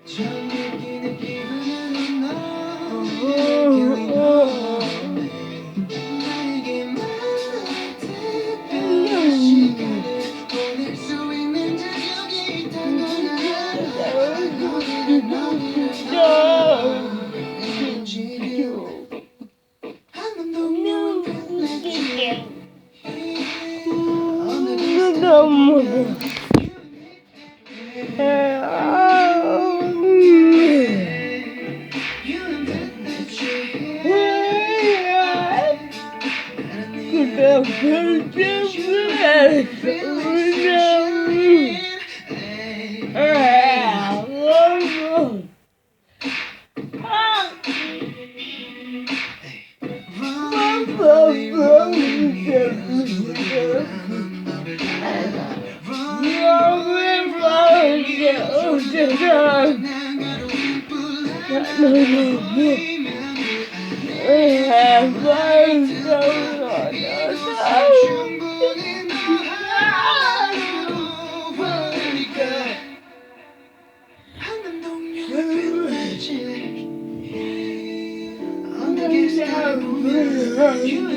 처음 느끼는 기분은 너에게 나에게 특별한 시간을 보낼 수 있는 자격이 있단 걸 알아. 너를 지금 한 번도 못 느끼게 너무 You